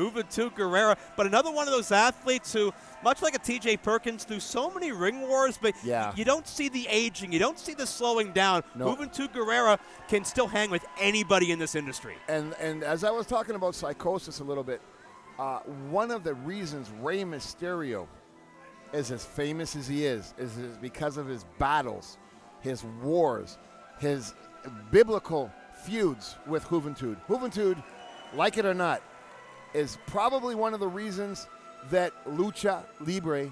Juventud Guerrera. But another one of those athletes who, much like a TJ Perkins, through so many ring wars, but you don't see the aging, you don't see the slowing down. No. Juventud Guerrera can still hang with anybody in this industry. And as I was talking about Psychosis a little bit, one of the reasons Rey Mysterio is as famous as he is because of his battles, his wars, his biblical feuds with Juventud. Juventud, like it or not, is probably one of the reasons that Lucha Libre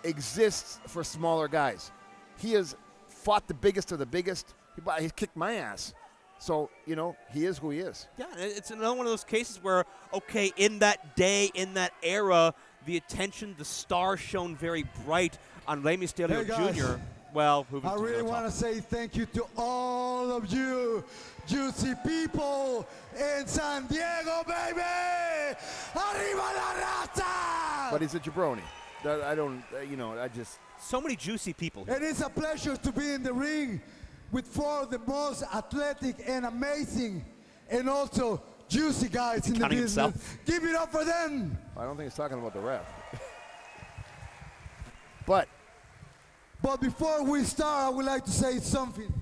exists for smaller guys. He has fought the biggest of the biggest. He kicked my ass. So, you know, he is who he is. Yeah, it's another one of those cases where, okay, in that day, in that era, the attention, the star shone very bright on Rey Mysterio Jr. Well, I really want to say thank you to all of you juicy people in San Diego, baby! Arriba la raza! But he's a jabroni. I don't, I just... So many juicy people here. It is a pleasure to be in the ring with four of the most athletic and amazing and also juicy guys in the business. Himself. Give it up for them! I don't think he's talking about the ref. But before we start, I would like to say something.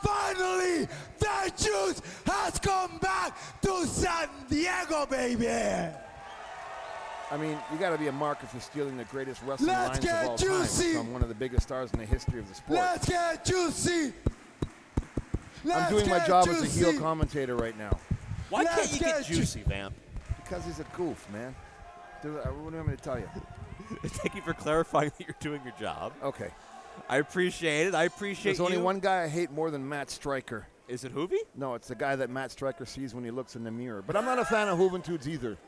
Finally, the juice has come back to San Diego, baby! I mean, you got to be a marker for stealing the greatest wrestling Let's lines get of all juicy. time from one of the biggest stars in the history of the sport. Let's get juicy! I'm doing my job as a heel commentator right now. Why can't you get juicy, Vamp? Because he's a goof, man. What do you want me to tell you? Thank you for clarifying that you're doing your job. Okay. I appreciate it. I appreciate There's only one guy I hate more than Matt Stryker. Is it Hoovy? No, it's the guy that Matt Stryker sees when he looks in the mirror. But I'm not a fan of Juventud's either.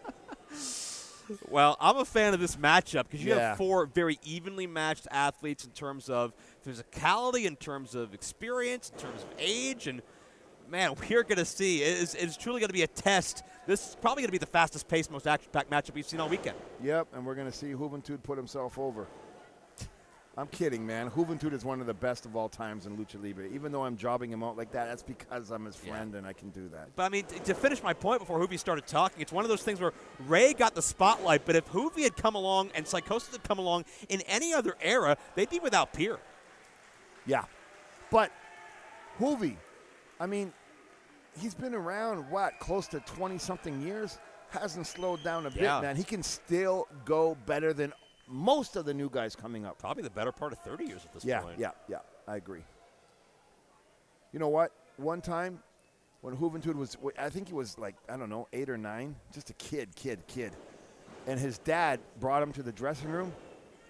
Well, I'm a fan of this matchup because you have four very evenly matched athletes in terms of physicality, in terms of experience, in terms of age, and man, we're going to see. It's truly going to be a test. This is probably going to be the fastest-paced, most action-packed matchup we've seen all weekend. Yep, and we're going to see Juventud put himself over. I'm kidding, man. Juventud is one of the best of all times in Lucha Libre. Even though I'm jobbing him out like that, that's because I'm his friend and I can do that. But, I mean, to finish my point before Hoovy started talking, it's one of those things where Ray got the spotlight, but if Hoovy had come along and Psychosis had come along in any other era, they'd be without peer. Yeah. But Hoovy, I mean, he's been around, close to 20-something years? Hasn't slowed down a bit, man. He can still go better than most of the new guys coming up. Probably the better part of 30 years at this point. Yeah, I agree. You know what? One time when Juventud was, I think he was like, I don't know, 8 or 9, just a kid. And his dad brought him to the dressing room.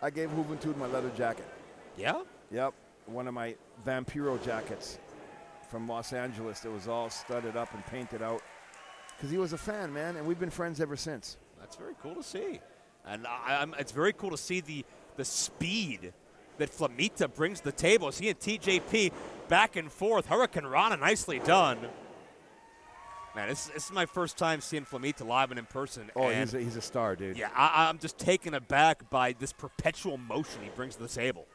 I gave Juventud my leather jacket. Yeah? Yep, one of my Vampiro jackets from Los Angeles that was all studded up and painted out. Because he was a fan, man, and we've been friends ever since. That's very cool to see. And it's very cool to see the speed that Flamita brings to the table. He and TJP back and forth. Hurricane Rana, nicely done. Man, this is my first time seeing Flamita live and in person. Oh, he's a star, dude. Yeah, I'm just taken aback by this perpetual motion he brings to the table.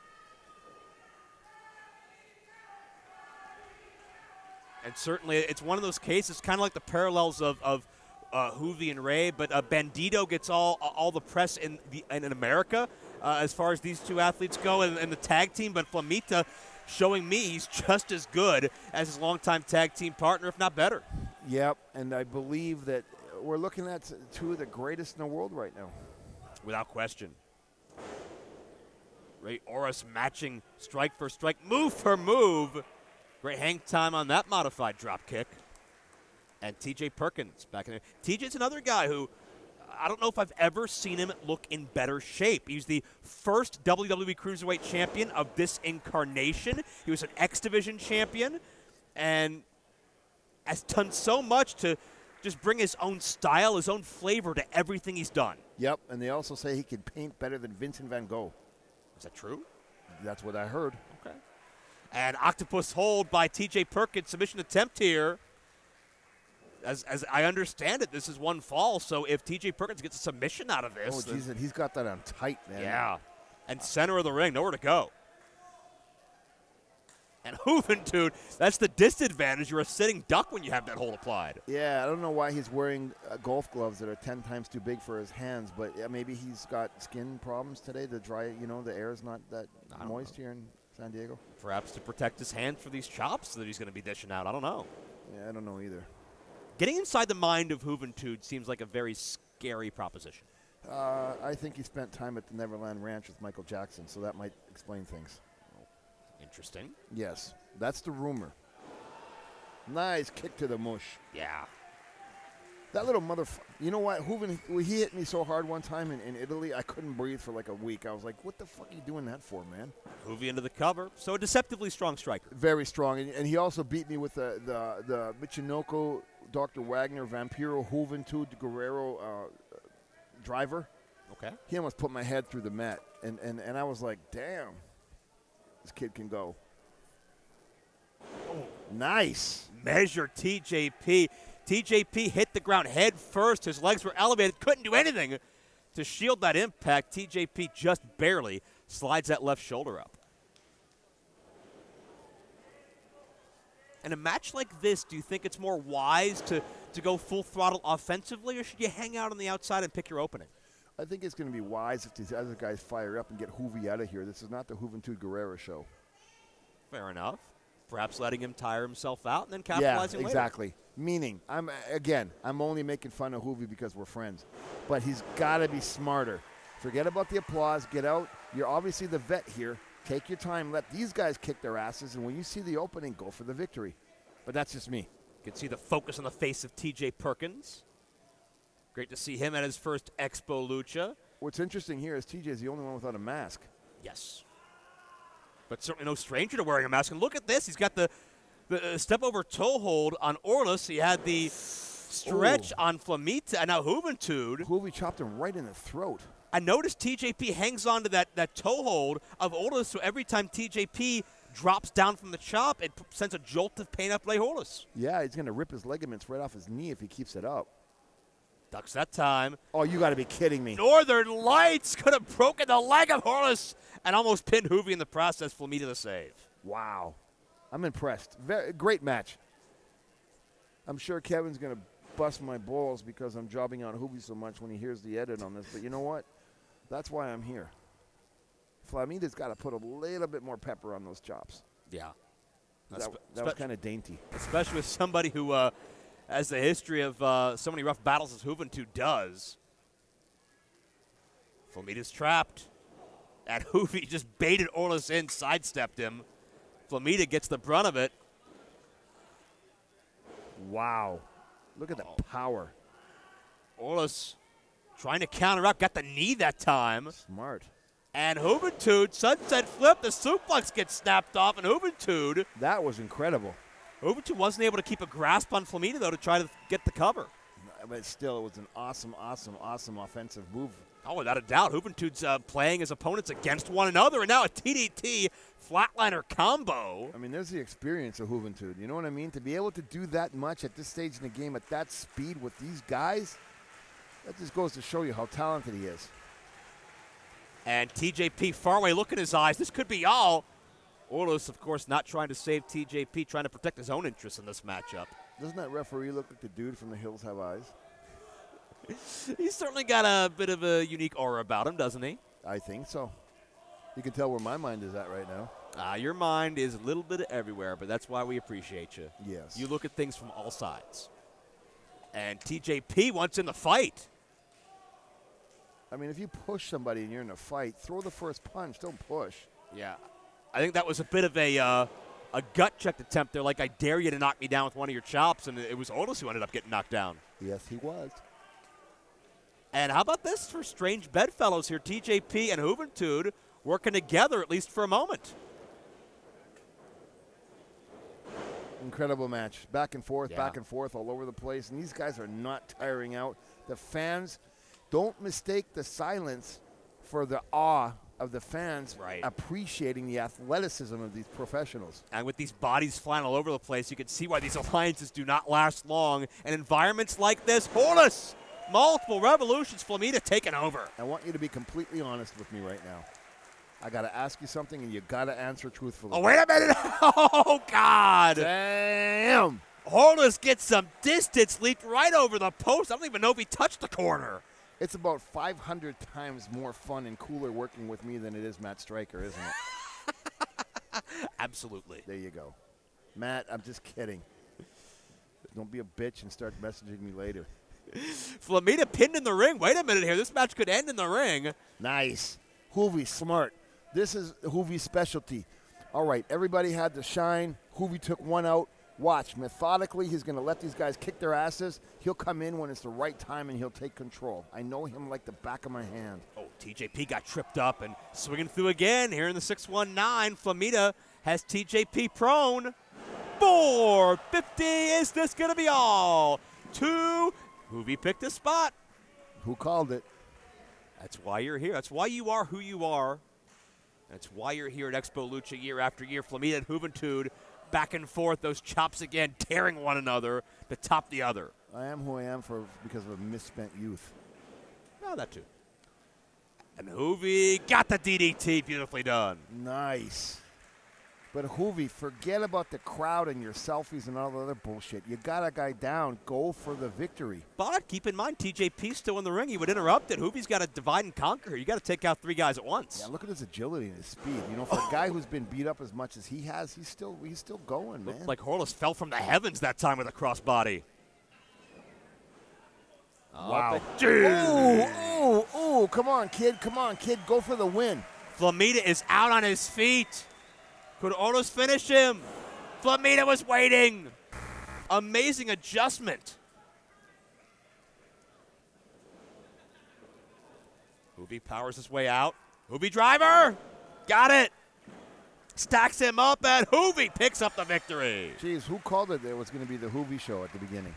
And certainly it's one of those cases, kind of like the parallels of Hoovy and Ray, but Bandito gets all the press in America as far as these two athletes go in the tag team, but Flamita showing me he's just as good as his longtime tag team partner, if not better. Yep, and I believe that we're looking at two of the greatest in the world right now. Without question. Ray Oris matching strike for strike, move for move. Great hang time on that modified drop kick. And TJ Perkins back in there. TJ's another guy who I don't know if I've ever seen him look in better shape. He was the first WWE Cruiserweight champion of this incarnation. He was an X Division champion and has done so much to just bring his own style, his own flavor to everything he's done. Yep, and they also say he can paint better than Vincent Van Gogh. Is that true? That's what I heard. Okay. And Octopus hold by TJ Perkins, submission attempt here. As I understand it, this is one fall, so if TJ Perkins gets a submission out of this. Oh, geez, he's got that on tight, man. Yeah. And center of the ring, nowhere to go. And Juventud, that's the disadvantage. You're a sitting duck when you have that hold applied. Yeah, I don't know why he's wearing golf gloves that are 10 times too big for his hands, but maybe he's got skin problems today. The dry, the air is not that moist here in San Diego. Perhaps to protect his hands for these chops that he's going to be dishing out. I don't know. Yeah, I don't know either. Getting inside the mind of Juventud seems like a very scary proposition. I think he spent time at the Neverland Ranch with Michael Jackson, so that might explain things. Interesting. Yes, that's the rumor. Nice kick to the mush. Yeah. That little motherfucker. You know what? He hit me so hard one time in Italy, I couldn't breathe for like a week. I was like, what the fuck are you doing that for, man? Hoovy into the cover. So a deceptively strong striker. Very strong. And he also beat me with the Michinoku, Dr. Wagner, Vampiro, Juventud, Guerrero driver. Okay. He almost put my head through the mat. And I was like, damn. This kid can go. Oh, nice. Measure TJP. TJP hit the ground head first. His legs were elevated. Couldn't do anything to shield that impact. TJP just barely slides that left shoulder up. In a match like this, do you think it's more wise to go full throttle offensively, or should you hang out on the outside and pick your opening? I think it's going to be wise if these other guys fire up and get Hoovy out of here. This is not the Juventud Guerrero show. Fair enough. Perhaps letting him tire himself out and then capitalizing later. Exactly. Meaning, I'm only making fun of Hoovy because we're friends. But he's got to be smarter. Forget about the applause. Get out. You're obviously the vet here. Take your time. Let these guys kick their asses. And when you see the opening, go for the victory. But that's just me. You can see the focus on the face of TJ Perkins. Great to see him at his first Expo Lucha. What's interesting here is TJ is the only one without a mask. Yes. But certainly no stranger to wearing a mask. And look at this. He's got the step over toe hold on Orlis. He had the stretch on Flamita. And now Juventud. Hoovy chopped him right in the throat. I noticed TJP hangs on to that toe hold of Orlis. So every time TJP drops down from the chop, it sends a jolt of pain up Orlis. Yeah, he's going to rip his ligaments right off his knee if he keeps it up. Ducks that time. Oh, you got to be kidding me. Northern Lights could have broken the leg of Orlis and almost pinned Hoovy in the process. Flamita the save. Wow. I'm impressed. Great match. I'm sure Kevin's going to bust my balls because I'm jobbing on Hoovy so much when he hears the edit on this. But you know what? That's why I'm here. Flamita's got to put a little bit more pepper on those chops. Yeah. That was kind of dainty. Especially with somebody who has the history of so many rough battles as Juventud does. Flamita's trapped. And Hoovy just baited Orlis in, sidestepped him. Flamita gets the brunt of it. Wow. Look at the power. Orlis trying to counter up, got the knee that time. Smart. And Juventud, sunset flip, the suplex gets snapped off, and Juventud. That was incredible. Juventud wasn't able to keep a grasp on Flamita, though, to try to get the cover. But still, it was an awesome offensive move. Oh, without a doubt. Juventud's playing his opponents against one another, and now a TDT flatliner combo. I mean, there's the experience of Juventud. You know what I mean? To be able to do that much at this stage in the game at that speed with these guys, that just goes to show you how talented he is. And TJP far away, look in his eyes. This could be all. Orlos, of course, not trying to save TJP, trying to protect his own interests in this matchup. Doesn't that referee look like the dude from The Hills Have Eyes? He's certainly got a bit of a unique aura about him, doesn't he? I think so. You can tell where my mind is at right now. Your mind is a little bit everywhere, but that's why we appreciate you. Yes. You look at things from all sides. And TJP wants in the fight. I mean, if you push somebody and you're in a fight, throw the first punch. Don't push. Yeah. I think that was a bit of a gut-checked attempt there, like I dare you to knock me down with one of your chops, and it was Orlis who ended up getting knocked down. Yes, he was. And how about this for strange bedfellows here? TJP and Juventud working together, at least for a moment. Incredible match. Back and forth all over the place. And these guys are not tiring out. The fans, don't mistake the silence for the awe of the fans appreciating the athleticism of these professionals. And with these bodies flying all over the place, you can see why these alliances do not last long. In environments like this, Orlis, multiple revolutions, Flamita taking over. I want you to be completely honest with me right now. I got to ask you something, and you got to answer truthfully. Oh, wait a minute. Oh, God. Damn. Hollis gets some distance, leaped right over the post. I don't even know if he touched the corner. It's about 500 times more fun and cooler working with me than it is Matt Stryker, isn't it? Absolutely. There you go. Matt, I'm just kidding. Don't be a bitch and start messaging me later. Flamita pinned in the ring. Wait a minute here. This match could end in the ring. Nice. Hoovy, smart. This is Hoovy's specialty. All right, everybody had to shine. Hoovy took one out. Watch, methodically, he's going to let these guys kick their asses. He'll come in when it's the right time, and he'll take control. I know him like the back of my hand. Oh, TJP got tripped up and swinging through again here in the 619. Flamita has TJP prone. 450. Is this going to be all? 2. Hoovy picked a spot. Who called it? That's why you're here. That's why you are who you are. That's why you're here at Expo Lucha year after year. Flamita and Juventud back and forth, those chops again, tearing one another to top the other. I am who I am because of a misspent youth. No, that too. And Hoovy got the DDT, beautifully done. Nice. But Hoovy, forget about the crowd and your selfies and all the other bullshit. You got a guy down. Go for the victory. But keep in mind, TJP's still in the ring. He would interrupt it. Hoovie's got to divide and conquer here. You got to take out 3 guys at once. Yeah, look at his agility and his speed. You know, for a guy who's been beat up as much as he has, he's still going, man. Looked like Horlis fell from the heavens that time with a crossbody. Wow. Oh, Ooh, come on, kid. Come on, kid. Go for the win. Flamita is out on his feet. Could Horlis finish him? Flamita was waiting. Amazing adjustment. Hoovy powers his way out. Hoovy driver. Got it. Stacks him up, and Hoovy picks up the victory. Jeez, who called it? There was going to be the Hoovy show at the beginning.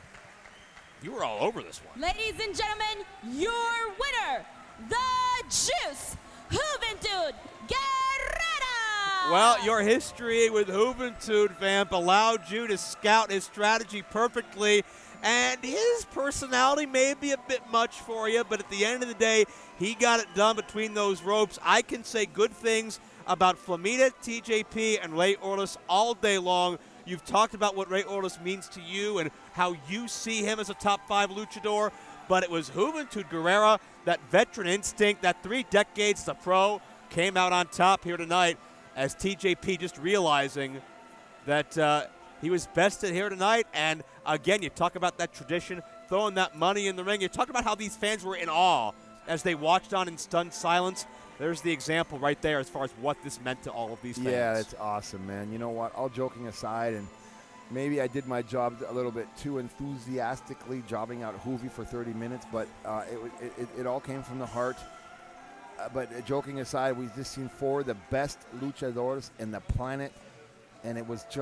You were all over this one. Ladies and gentlemen, your winner, the Juice, Juventud Guerrera. Well, your history with Juventud, Vamp, allowed you to scout his strategy perfectly, and his personality may be a bit much for you, but at the end of the day, he got it done between those ropes. I can say good things about Flamita, TJP, and Rey Horlis all day long. You've talked about what Rey Horlis means to you and how you see him as a top 5 luchador, but it was Juventud Guerrera, that veteran instinct, that 3 decades to pro, came out on top here tonight as TJP just realizing that he was bested here tonight. And again, you talk about that tradition, throwing that money in the ring. You talk about how these fans were in awe as they watched on in stunned silence. There's the example right there as far as what this meant to all of these fans. Yeah, it's awesome, man. You know what? All joking aside, and maybe I did my job a little bit too enthusiastically, jobbing out Hoovy for 30 minutes, but it all came from the heart. But joking aside, we've just seen 4 of the best luchadors in the planet, and it was just